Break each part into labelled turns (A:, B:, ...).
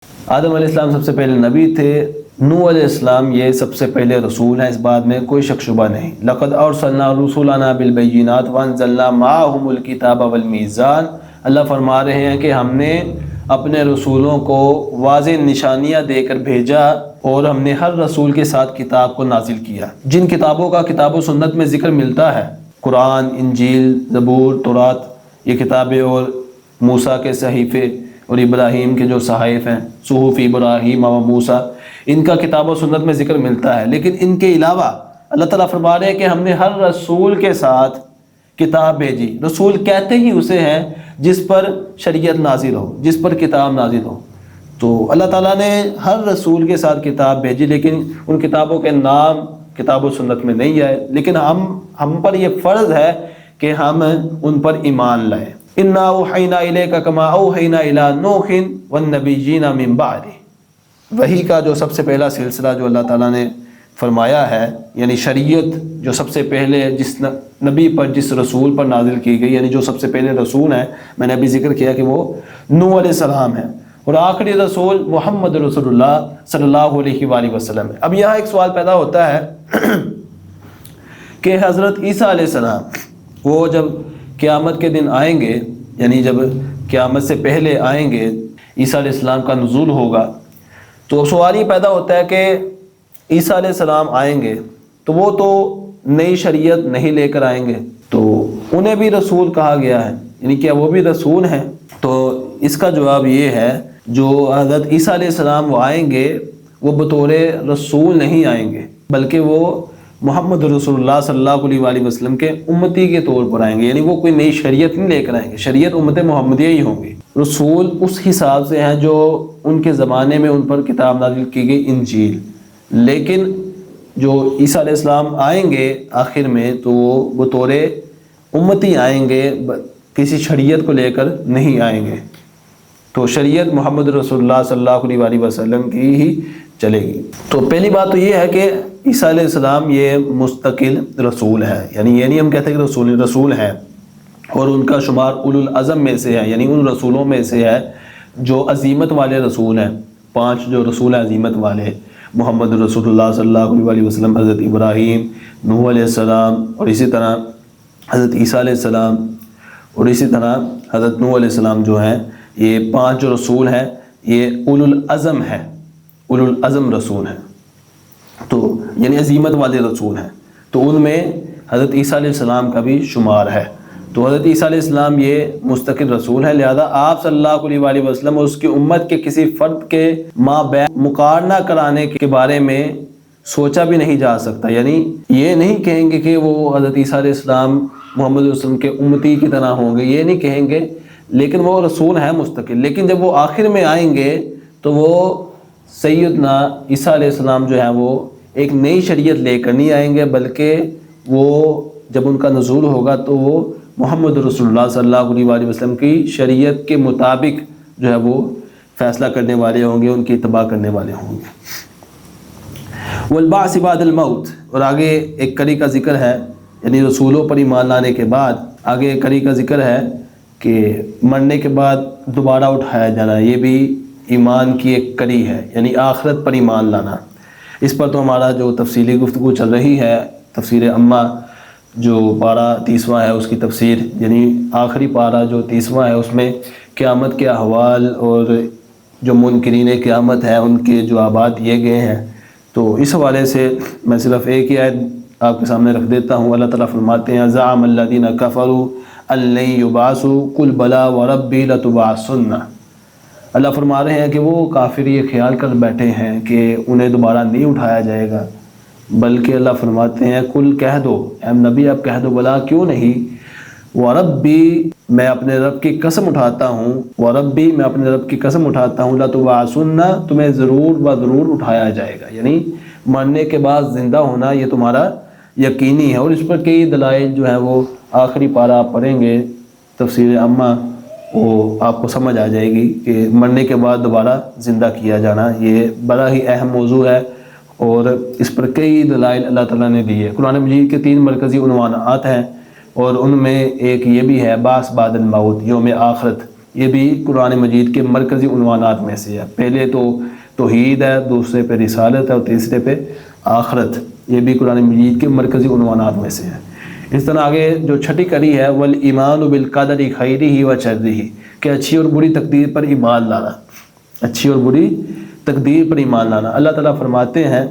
A: آدم علیہ السلام سب سے پہلے نبی تھے، نوح علیہ السلام یہ سب سے پہلے رسول ہیں، اس بات میں کوئی شک شبہ نہیں۔ لقد ارسلنا رسولنا بالبینات وانزلنا معهم الکتاب والمیزان، اللہ فرما رہے ہیں کہ ہم نے اپنے رسولوں کو واضح نشانیاں دے کر بھیجا اور ہم نے ہر رسول کے ساتھ کتاب کو نازل کیا۔ جن کتابوں کا کتاب و سنت میں ذکر ملتا ہے، قرآن، انجیل، زبور، تورات، یہ کتابیں، اور موسیٰ کے صحیفے اور ابراہیم کے جو صحائف ہیں، صحف ابراہیم و موسیٰ، ان کا کتاب و سنت میں ذکر ملتا ہے۔ لیکن ان کے علاوہ اللہ تعالیٰ فرما رہے ہیں کہ ہم نے ہر رسول کے ساتھ کتاب بھیجی۔ رسول کہتے ہی اسے ہیں جس پر شریعت نازل ہو، جس پر کتاب نازل ہو۔ تو اللہ تعالیٰ نے ہر رسول کے ساتھ کتاب بھیجی، لیکن ان کتابوں کے نام کتاب و سنت میں نہیں آئے، لیکن ہم پر یہ فرض ہے کہ ہم ان پر ایمان لائیں۔ اِنَّا أَوْحَيْنَا إِلَيْكَ كَمَا أَوْحَيْنَا إِلَىٰ نُوحٍ وَالنَّبِيِّينَ مِن بَعْدِهِ۔ وحی کا جو سب سے پہلا سلسلہ جو اللہ تعالیٰ نے فرمایا ہے، یعنی شریعت جو سب سے پہلے جس نبی پر، جس رسول پر نازل کی گئی، یعنی جو سب سے پہلے رسول ہیں، میں نے ابھی ذکر کیا کہ وہ نوح علیہ السلام ہیں، اور آخری رسول محمد رسول اللہ صلی اللہ علیہ وآلہ وسلم ہے۔ اب یہاں ایک سوال پیدا ہوتا ہے کہ حضرت عیسیٰ علیہ السلام وہ جب قیامت کے دن آئیں گے، یعنی جب قیامت سے پہلے آئیں گے، عیسیٰ علیہ السلام کا نزول ہوگا، تو سوال یہ پیدا ہوتا ہے کہ عیسیٰ علیہ السلام آئیں گے تو وہ تو نئی شریعت نہیں لے کر آئیں گے، تو انہیں بھی رسول کہا گیا ہے، یعنی کیا وہ بھی رسول ہیں؟ تو اس کا جواب یہ ہے، جو حضرت عیسیٰ علیہ السلام وہ آئیں گے وہ بطور رسول نہیں آئیں گے، بلکہ وہ محمد رسول اللہ صلی اللہ علیہ وآلہ وسلم کے امتی کے طور پر آئیں گے، یعنی وہ کوئی نئی شریعت نہیں لے کر آئیں گے، شریعت امت محمدیہ ہی ہوں گی۔ رسول اس حساب سے ہیں جو ان کے زمانے میں ان پر کتاب نازل کی گئی انجیل، لیکن جو عیسیٰ علیہ السلام آئیں گے آخر میں تو وہ بطور امتی آئیں گے، کسی شریعت کو لے کر نہیں آئیں گے، تو شریعت محمد رسول اللہ صلی اللہ علیہ وآلہ وسلم کی ہی چلے گی۔ تو پہلی بات تو یہ ہے کہ عیسیٰ علیہ السلام یہ مستقل رسول ہے، یعنی یہ نہیں ہم کہتے کہ رسول ہیں، اور ان کا شمار اولو العزم میں سے ہے، یعنی ان رسولوں میں سے ہے جو عظیمت والے رسول ہیں، 5 جو رسول ہیں عظیمت والے، محمد رسول اللہ صلی اللہ علیہ وآلہ وسلم، حضرت ابراہیم، نوح علیہ السلام، اور اسی طرح حضرت عیسیٰ علیہ السلام، اور اسی طرح حضرت نوح علیہ السلام جو ہیں، یہ 5 جو رسول ہیں یہ اولو العزم ہیں، اولو العزم رسول ہیں، تو یعنی عظیمت والے رسول ہیں، تو ان میں حضرت عیسیٰ علیہ السلام کا بھی شمار ہے۔ تو حضرت عیسیٰ علیہ السلام یہ مستقل رسول ہے، لہذا آپ صلی اللہ علیہ وآلہ وسلم اور اس کی امت کے کسی فرد کے مابین مقارنہ کرانے کے بارے میں سوچا بھی نہیں جا سکتا، یعنی یہ نہیں کہیں گے کہ وہ حضرت عیسیٰ علیہ السلام محمد رسول وسلم کے امتی کی طرح ہوں گے، یہ نہیں کہیں گے، لیکن وہ رسول ہیں مستقل۔ لیکن جب وہ آخر میں آئیں گے تو وہ سیدنا عیسیٰ علیہ السلام جو ہیں وہ ایک نئی شریعت لے کر نہیں آئیں گے، بلکہ وہ جب ان کا نزول ہوگا تو وہ محمد رسول اللہ صلی اللہ علیہ وآلہ وسلم کی شریعت کے مطابق جو ہے وہ فیصلہ کرنے والے ہوں گے، ان کی اتباع کرنے والے ہوں گے۔ والبعث بعد الموت، اور آگے ایک کڑی کا ذکر ہے، یعنی رسولوں پر ایمان لانے کے بعد آگے ایک کڑی کا ذکر ہے کہ مرنے کے بعد دوبارہ اٹھایا جانا، یہ بھی ایمان کی ایک کڑی ہے، یعنی آخرت پر ایمان لانا۔ اس پر تو ہمارا جو تفصیلی گفتگو چل رہی ہے، تفسیر عامہ جو پارہ 30واں ہے اس کی تفسیر، یعنی آخری پارہ جو 30واں ہے اس میں قیامت کے احوال اور جو منکرین قیامت ہے ان کے جوابات دیے گئے ہیں۔ تو اس حوالے سے میں صرف ایک ہی آیت آپ کے سامنے رکھ دیتا ہوں۔ اللہ تعالیٰ فرماتے ہیں زعم الذین کفروا ان لن یبعثوا قل بلی وربی لتبعثن۔ اللہ فرما رہے ہیں کہ وہ کافر یہ خیال کر بیٹھے ہیں کہ انہیں دوبارہ نہیں اٹھایا جائے گا، بلکہ اللہ فرماتے ہیں کل کہہ دو، اے نبی آپ کہہ دو، بلا کیوں نہیں، وربی میں اپنے رب کی قسم اٹھاتا ہوں، وربی میں اپنے رب کی قسم اٹھاتا ہوں، لتبعثن تمہیں ضرور بضرور اٹھایا جائے گا، یعنی مرنے کے بعد زندہ ہونا یہ تمہارا یقینی ہے۔ اور اس پر کئی دلائل جو ہیں وہ آخری پارہ آپ پڑھیں گے تفسیر عامہ، وہ آپ کو سمجھ آ جائے گی کہ مرنے کے بعد دوبارہ زندہ کیا جانا یہ بڑا ہی اہم موضوع ہے، اور اس پر کئی دلائل اللہ تعالیٰ نے دی ہے۔ قرآن مجید کے 3 مرکزی عنوانات ہیں، اور ان میں ایک یہ بھی ہے بعث بعد الموت، یوم آخرت، یہ بھی قرآن مجید کے مرکزی عنوانات میں سے ہے۔ پہلے تو توحید ہے، دوسرے پہ رسالت ہے اور تیسرے پہ آخرت۔ یہ بھی قرآن مجید کے مرکزی عنوانات میں سے ہے۔ اس طرح آگے جو چھٹی کری ہے والایمان بالقدر خیرہ و شرہ، کہ اچھی اور بری تقدیر پر ایمان لانا، اچھی اور بری تقدیر پر ایمان لانا۔ اللہ تعالیٰ فرماتے ہیں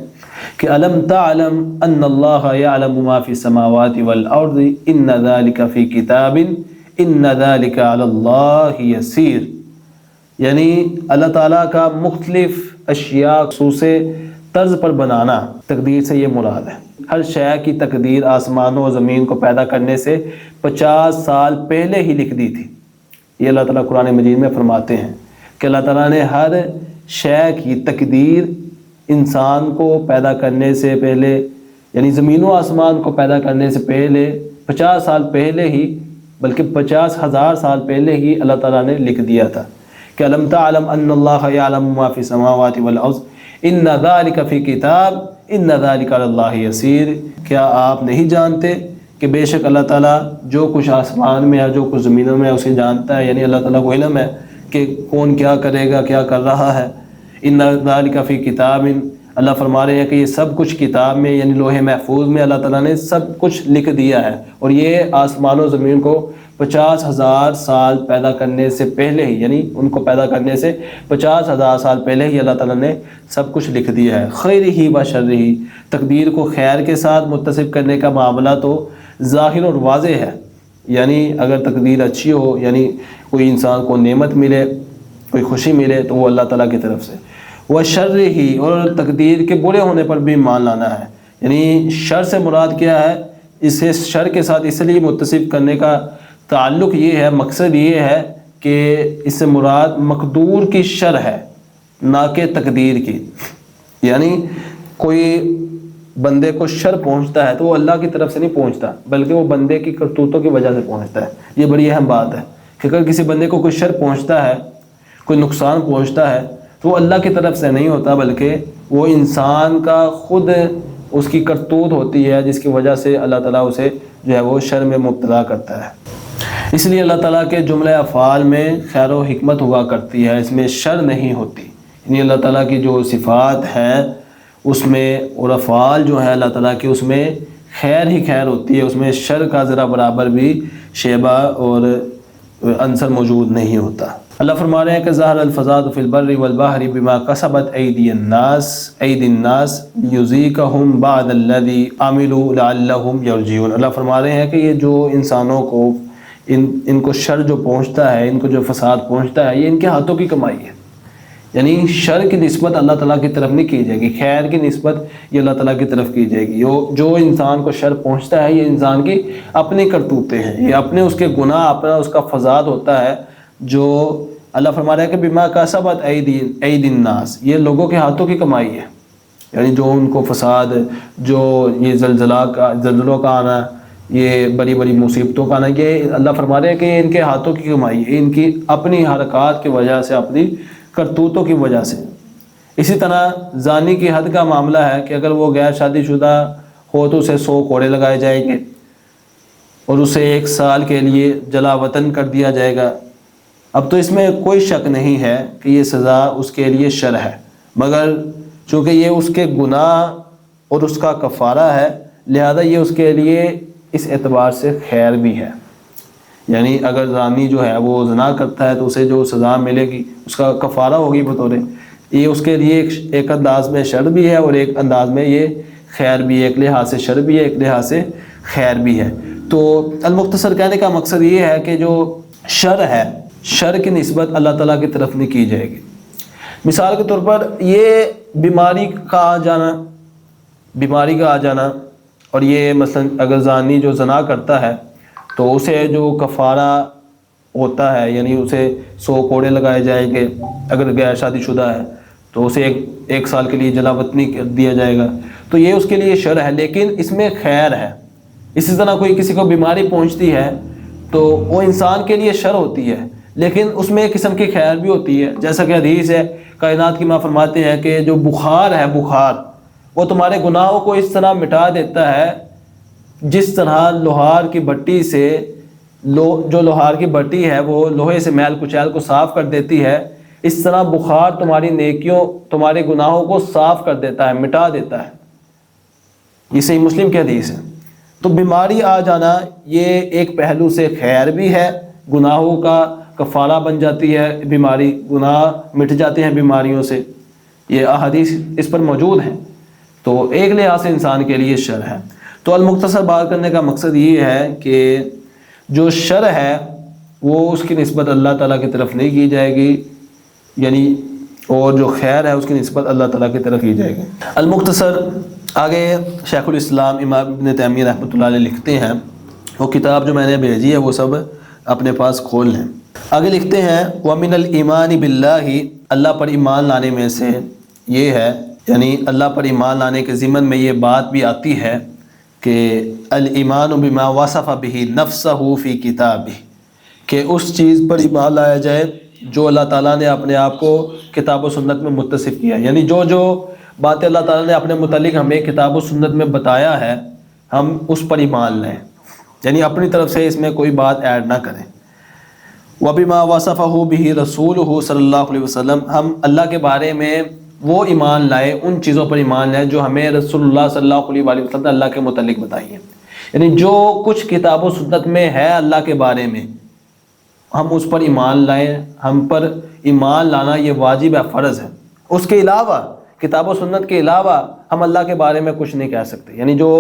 A: کہ الم تعلم ان اللہ یعلم ما فی السماوات والارض ان ذلک فی کتاب ان ذلک علی اللہ یسیر، یعنی اللہ تعالیٰ کا مختلف اشیاء خصوص طرز پر بنانا تقدیر سے یہ مراد ہے۔ ہر شے کی تقدیر آسمانوں اور زمین کو پیدا کرنے سے 50 سال پہلے ہی لکھ دی تھی۔ یہ اللہ تعالیٰ قرآن مجید میں فرماتے ہیں کہ اللہ تعالیٰ نے ہر شے کی تقدیر انسان کو پیدا کرنے سے پہلے، یعنی زمین و آسمان کو پیدا کرنے سے پہلے 50 سال پہلے ہی، بلکہ 50,000 سال پہلے ہی اللہ تعالیٰ نے لکھ دیا تھا کہ الم تعلم ان اللہ یعلم ما فی السماوات والارض ان ذلک فی کتاب ان ذلک علی اللہ یسیر۔ کیا آپ نہیں جانتے کہ بے شک اللہ تعالیٰ جو کچھ آسمان میں ہے، جو کچھ زمینوں میں ہے، اسے جانتا ہے، یعنی اللہ تعالیٰ کو علم ہے کہ کون کیا کرے گا، کیا کر رہا ہے۔ ان ذلک فی کتاب، اللہ فرما رہے ہیں کہ یہ سب کچھ کتاب میں یعنی لوح محفوظ میں اللہ تعالیٰ نے سب کچھ لکھ دیا ہے، اور یہ آسمان و زمین کو 50,000 سال پیدا کرنے سے پہلے ہی، یعنی ان کو پیدا کرنے سے 50,000 سال پہلے ہی اللہ تعالیٰ نے سب کچھ لکھ دیا ہے۔ خیرہ و شرہ، تقدیر کو خیر کے ساتھ متصف کرنے کا معاملہ تو ظاہر اور واضح ہے، یعنی اگر تقدیر اچھی ہو، یعنی کوئی انسان کو نعمت ملے، کوئی خوشی ملے، تو وہ اللہ تعالیٰ کی طرف سے۔ وشرہ، اور تقدیر کے برے ہونے پر بھی مان لانا ہے، یعنی شر سے مراد کیا ہے، اسے شر کے ساتھ اس لیے متصف کرنے کا تعلق یہ ہے، مقصد یہ ہے کہ اس سے مراد مقدور کی شر ہے، نہ کہ تقدیر کی۔ یعنی کوئی بندے کو شر پہنچتا ہے تو وہ اللہ کی طرف سے نہیں پہنچتا، بلکہ وہ بندے کی کرتوتوں کی وجہ سے پہنچتا ہے۔ یہ بڑی اہم بات ہے کہ اگر کسی بندے کو کوئی شر پہنچتا ہے، کوئی نقصان پہنچتا ہے، تو وہ اللہ کی طرف سے نہیں ہوتا، بلکہ وہ انسان کا خود اس کی کرتوت ہوتی ہے، جس کی وجہ سے اللہ تعالیٰ اسے جو ہے وہ شر میں مبتلا کرتا ہے۔ اس لیے اللہ تعالیٰ کے جملہ افعال میں خیر و حکمت ہوا کرتی ہے، اس میں شر نہیں ہوتی، یعنی اللہ تعالیٰ کی جو صفات ہیں اس میں اور افعال جو ہے اللہ تعالیٰ کی، اس میں خیر ہی خیر ہوتی ہے، اس میں شر کا ذرا برابر بھی شیبہ اور عنصر موجود نہیں ہوتا۔ اللہ فرما رہے ہیں کہ ظاہر الفساد فی البر والبحر بما کسبت ایدی الناس لیذیقہم بعد الذی عملوا لعلہم یرجعون۔ اللہ فرما رہے ہیں کہ یہ جو انسانوں کو ان کو شر جو پہنچتا ہے، ان کو جو فساد پہنچتا ہے، یہ ان کے ہاتھوں کی کمائی ہے، یعنی شر کی نسبت اللہ تعالیٰ کی طرف نہیں کی جائے گی، خیر کی نسبت یہ اللہ تعالیٰ کی طرف کی جائے گی۔ جو انسان کو شر پہنچتا ہے، یہ انسان کی اپنی کرتوتیں ہیں، یہ اپنے اس کے گناہ، اپنا اس کا فساد ہوتا ہے، جو اللہ فرما رہا ہے کہ بما کسبت ایدی الناس، یہ لوگوں کے ہاتھوں کی کمائی ہے، یعنی جو ان کو فساد، جو یہ زلزلوں کا آنا، یہ بڑی بڑی مصیبتوں کا آنا، یہ اللہ فرما رہے ہیں کہ یہ ان کے ہاتھوں کی کمائی ہے، ان کی اپنی حرکات کی وجہ سے، اپنی کرتوتوں کی وجہ سے۔ اسی طرح زانی کی حد کا معاملہ ہے کہ اگر وہ غیر شادی شدہ ہو تو اسے 100 کوڑے لگائے جائیں گے اور اسے 1 سال کے لیے جلا وطن کر دیا جائے گا۔ اب تو اس میں کوئی شک نہیں ہے کہ یہ سزا اس کے لیے شر ہے، مگر چونکہ یہ اس کے گناہ اور اس کا کفارہ ہے، لہذا یہ اس کے لیے اس اعتبار سے خیر بھی ہے، یعنی اگر زانی جو ہے وہ زنا کرتا ہے تو اسے جو سزا ملے گی اس کا کفارہ ہوگی بطور، یہ اس کے لیے ایک انداز میں شر بھی ہے اور ایک انداز میں یہ خیر بھی ہے، ایک لحاظ سے شر بھی ہے، ایک لحاظ سے خیر بھی ہے۔ تو المختصر کہنے کا مقصد یہ ہے کہ جو شر ہے، شر کی نسبت اللہ تعالیٰ کی طرف نہیں کی جائے گی۔ مثال کے طور پر یہ بیماری کا آ جانا اور یہ مثلا اگر زانی جو زنا کرتا ہے تو اسے جو کفارہ ہوتا ہے، یعنی اسے 100 کوڑے لگائے جائیں گے، اگر غیر شادی شدہ ہے تو اسے ایک سال کے لیے جلا وطنی کر دیا جائے گا، تو یہ اس کے لیے شر ہے، لیکن اس میں خیر ہے۔ اسی طرح کوئی کسی کو بیماری پہنچتی ہے تو وہ انسان کے لیے شر ہوتی ہے، لیکن اس میں ایک قسم کی خیر بھی ہوتی ہے، جیسا کہ حدیث ہے، کائنات کی ماں فرماتے ہیں کہ جو بخار ہے، بخار وہ تمہارے گناہوں کو اس طرح مٹا دیتا ہے جس طرح لوہار کی بٹی سے جو لوہار کی بٹی ہے وہ لوہے سے میل کچیل کو صاف کر دیتی ہے، اس طرح بخار تمہاری نیکیوں، تمہارے گناہوں کو صاف کر دیتا ہے، مٹا دیتا ہے۔ یہ صحیح مسلم کی حدیث ہے۔ تو بیماری آ جانا یہ ایک پہلو سے خیر بھی ہے، گناہوں کا کفارہ بن جاتی ہے بیماری، گناہ مٹ جاتے ہیں بیماریوں سے، یہ احادیث اس پر موجود ہیں۔ تو ایک لحاظ سے انسان کے لیے شر ہے۔ تو المختصر بات کرنے کا مقصد یہ ہے کہ جو شر ہے وہ اس کی نسبت اللہ تعالیٰ کی طرف نہیں کی جائے گی، یعنی اور جو خیر ہے اس کی نسبت اللہ تعالیٰ کی طرف کی جائے گی۔ المختصر آگے شیخ الاسلام امام ابن تیمیہ رحمۃ اللہ علیہ لکھتے ہیں، وہ کتاب جو میں نے بھیجی ہے وہ سب اپنے پاس کھول لیں۔ آگے لکھتے ہیں وَمِنَ الْإِيمَانِ بِاللَّهِ، اللہ پر ایمان لانے میں سے یہ ہے، یعنی اللہ پر ایمان لانے کے ضمن میں یہ بات بھی آتی ہے کہ الایمان بما وصف به نفسه فی کتابہ، کہ اس چیز پر ایمان لایا جائے جو اللہ تعالیٰ نے اپنے آپ کو کتاب و سنت میں متصف کیا ہے، یعنی جو باتیں اللہ تعالیٰ نے اپنے متعلق ہمیں کتاب و سنت میں بتایا ہے ہم اس پر ایمان لیں، یعنی اپنی طرف سے اس میں کوئی بات ایڈ نہ کریں۔ وَبِمَا وَصَفَهُ بِهِ رَسُولُهُ صلی اللہ علیہ وسلم، ہم اللہ کے بارے میں وہ ایمان لائے، ان چیزوں پر ایمان لائے جو ہمیں رسول اللہ صلی اللہ علیہ وسلم نے اللہ کے متعلق بتائی ہیں، یعنی جو کچھ کتاب و سنت میں ہے اللہ کے بارے میں ہم اس پر ایمان لائیں، ہم پر ایمان لانا یہ واجب ہے، فرض ہے۔ اس کے علاوہ کتاب و سنت کے علاوہ ہم اللہ کے بارے میں کچھ نہیں کہہ سکتے، یعنی جو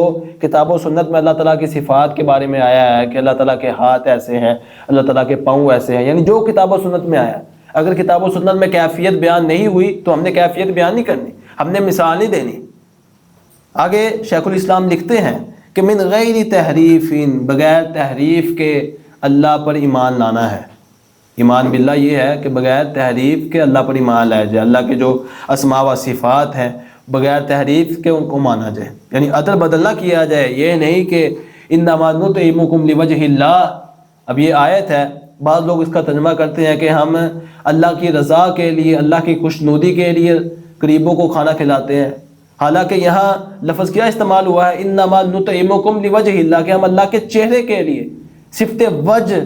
A: کتاب و سنت میں اللہ تعالیٰ کی صفات کے بارے میں آیا ہے کہ اللہ تعالیٰ کے ہاتھ ایسے ہیں، اللہ تعالیٰ کے پاؤں ایسے ہیں، یعنی جو کتاب و سنت میں آیا ہے، اگر کتاب و سنت میں کیفیت بیان نہیں ہوئی تو ہم نے کیفیت بیان نہیں کرنی، ہم نے مثال نہیں دینی۔ آگے شیخ الاسلام لکھتے ہیں کہ من غیر تحریف، بغیر تحریف کے اللہ پر ایمان لانا ہے۔ ایمان باللہ یہ ہے کہ بغیر تحریف کے اللہ پر ایمان لایا جائے، اللہ کے جو اسماء و صفات ہیں بغیر تحریف کے ان کو مانا جائے، یعنی عدل بدل نہ کیا جائے، یہ نہیں کہ انما نطعمکم لوجہ اللہ۔ اب یہ آیت ہے، بعض لوگ اس کا ترجمہ کرتے ہیں کہ ہم اللہ کی رضا کے لیے، اللہ کی خوشنودی کے لیے قریبوں کو کھانا کھلاتے ہیں، حالانکہ یہاں لفظ کیا استعمال ہوا ہے، انما نطعمکم لوجہ اللہ، کہ ہم اللہ کے چہرے کے لیے، صفت وجہ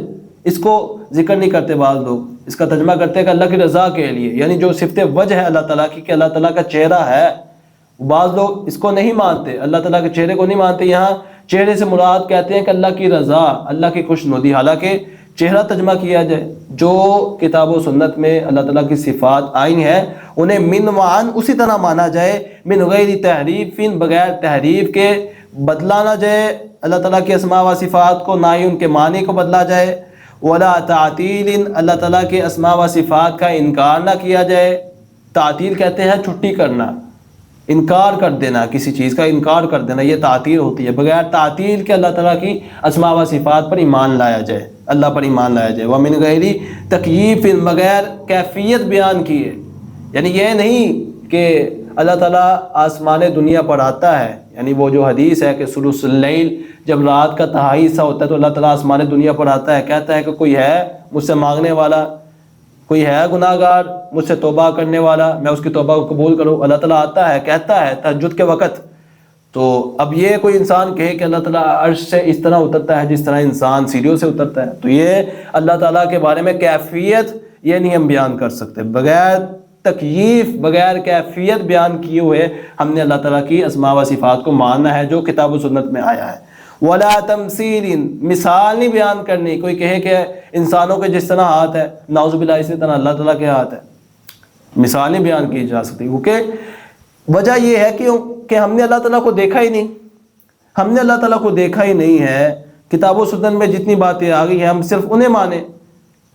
A: اس کو ذکر نہیں کرتے، بعض لوگ اس کا ترجمہ کرتے ہیں کہ اللہ کی رضا کے لیے، یعنی جو صفت وجہ ہے اللہ تعالیٰ کی کہ اللہ تعالیٰ کا چہرہ ہے، بعض لوگ اس کو نہیں مانتے، اللہ تعالیٰ کے چہرے کو نہیں مانتے، یہاں چہرے سے مراد کہتے ہیں کہ اللہ کی رضا، اللہ کی خوشنودی، حالانکہ چہرہ ترجمہ کیا جائے، جو کتاب و سنت میں اللہ تعالیٰ کی صفات آئی ہیں انہیں من وعن اسی طرح مانا جائے، من غیر تحریف، بغیر تحریف کے بدلا نہ جائے اللہ تعالیٰ کی اسماء و صفات کو، نہ ہی ان کے معنی کو بدلا جائے، ولا تعطیل، اللہ تعالیٰ کے اسماء و صفات کا انکار نہ کیا جائے۔ تعطیل کہتے ہیں چھٹی کرنا، انکار کر دینا، کسی چیز کا انکار کر دینا، یہ تعطیل ہوتی ہے۔ بغیر تعطیل کے اللہ تعالیٰ کی اسماء و صفات پر ایمان لایا جائے، اللہ پر ایمان لایا جائے۔ ومن غیر تکییف، بغیر کیفیت بیان کیے، یعنی یہ نہیں کہ اللہ تعالیٰ آسمان دنیا پر آتا ہے، یعنی وہ جو حدیث ہے کہ ثلث اللیل، جب رات کا تہائی حصہ ہوتا ہے تو اللہ تعالیٰ آسمان دنیا پر آتا ہے، کہتا ہے کہ کوئی ہے مجھ سے مانگنے والا، کوئی ہے گناہ گار مجھ سے توبہ کرنے والا، میں اس کی توبہ کو قبول کروں۔ اللہ تعالیٰ آتا ہے، کہتا ہے تہجد کے وقت۔ تو اب یہ کوئی انسان کہے کہ اللہ تعالیٰ عرش سے اس طرح اترتا ہے جس طرح انسان سیڑھیوں سے اترتا ہے، تو یہ اللہ تعالیٰ کے بارے میں کیفیت یہ نہیں ہم بیان کر سکتے، بغیر تکییف، بغیر کیفیت بیان کیے ہوئے ہم نے اللہ تعالیٰ کی اسماء و صفات کو ماننا ہے جو کتاب و سنت میں آیا ہے۔ ولا تمثیل، مثال نہیں بیان کرنی، کوئی کہے کہ انسانوں کے جس طرح ہاتھ ہے، نعوذ باللہ اسی طرح اللہ تعالیٰ کے ہاتھ ہے، مثال نہیں بیان کی جا سکتی، کیونکہ وجہ یہ ہے کہ ہم نے اللہ تعالیٰ کو دیکھا ہی نہیں، ہم نے اللہ تعالیٰ کو دیکھا ہی نہیں ہے۔ کتاب و سنت میں جتنی باتیں آ گئی ہیں ہم صرف انہیں مانیں،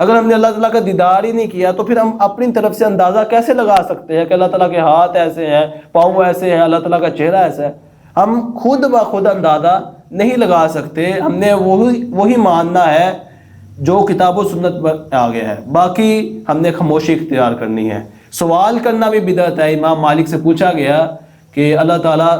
A: اگر ہم نے اللہ تعالیٰ کا دیدار ہی نہیں کیا تو پھر ہم اپنی طرف سے اندازہ کیسے لگا سکتے ہیں کہ اللہ تعالیٰ کے ہاتھ ایسے ہیں، پاؤں ایسے ہیں، اللہ تعالیٰ کا چہرہ ایسا ہے؟ ہم خود بخود اندازہ نہیں لگا سکتے، ہم نے وہی ماننا ہے جو کتاب و سنت پر آ گیا ہے، باقی ہم نے خاموشی اختیار کرنی ہے۔ سوال کرنا بھی بدعت ہے۔ امام مالک سے پوچھا گیا کہ اللہ تعالیٰ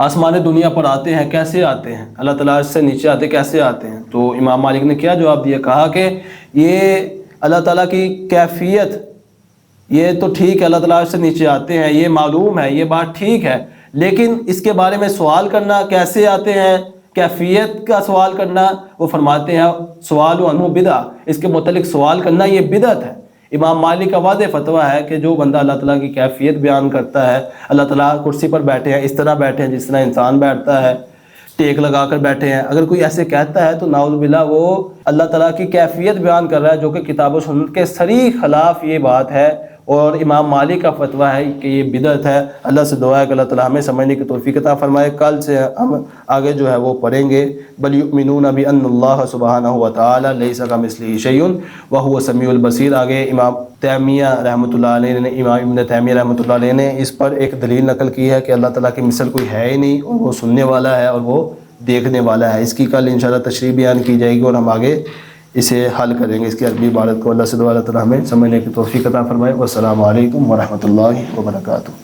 A: آسمان دنیا پر آتے ہیں، کیسے آتے ہیں؟ اللہ تعالیٰ سے نیچے آتے کیسے آتے ہیں؟ تو امام مالک نے کیا جواب دیا؟ کہا کہ یہ اللہ تعالیٰ کی کیفیت، یہ تو ٹھیک ہے اللہ تعالیٰ سے نیچے آتے ہیں، یہ معلوم ہے، یہ بات ٹھیک ہے، لیکن اس کے بارے میں سوال کرنا کیسے آتے ہیں، کیفیت کا سوال کرنا، وہ فرماتے ہیں سوال عنہ بدعہ، اس کے متعلق سوال کرنا یہ بدعت ہے۔ امام مالک کا واضح فتویٰ ہے کہ جو بندہ اللہ تعالیٰ کی کیفیت بیان کرتا ہے، اللہ تعالیٰ کرسی پر بیٹھے ہیں، اس طرح بیٹھے ہیں جس طرح انسان بیٹھتا ہے، ٹیک لگا کر بیٹھے ہیں، اگر کوئی ایسے کہتا ہے تو نعوذ باللہ وہ اللہ تعالیٰ کی کیفیت بیان کر رہا ہے، جو کہ کتاب و سنت کے صریح خلاف یہ بات ہے، اور امام مالک کا فتویٰ ہے کہ یہ بدعت ہے۔ اللہ سے دعا ہے کہ اللہ تعالیٰ ہمیں سمجھنے کی توفیق عطا فرمائے۔ کل سے ہم آگے جو ہے وہ پڑھیں گے بل یؤمنون بان اللہ سبحانہ وتعالی لیس کمثلہ شیء وہو السمیع البصیر۔ آگے امام تیمیہ رحمۃ اللہ علیہ نے، امام ابن تیمیہ رحمۃ اللہ علیہ نے اس پر ایک دلیل نقل کی ہے کہ اللہ تعالیٰ کی مثل کوئی ہے ہی نہیں، اور وہ سننے والا ہے اور وہ دیکھنے والا ہے۔ اس کی کل انشاءاللہ تشریح بیان کی جائے گی اور ہم آگے اسے حل کریں گے، اس کی عربی عبارت کو۔ اللہ سے دعا اللہ تعالیٰ ہمیں سمجھنے کی توفیق عطا فرمائے۔ والسلام علیکم ورحمۃ اللہ وبرکاتہ۔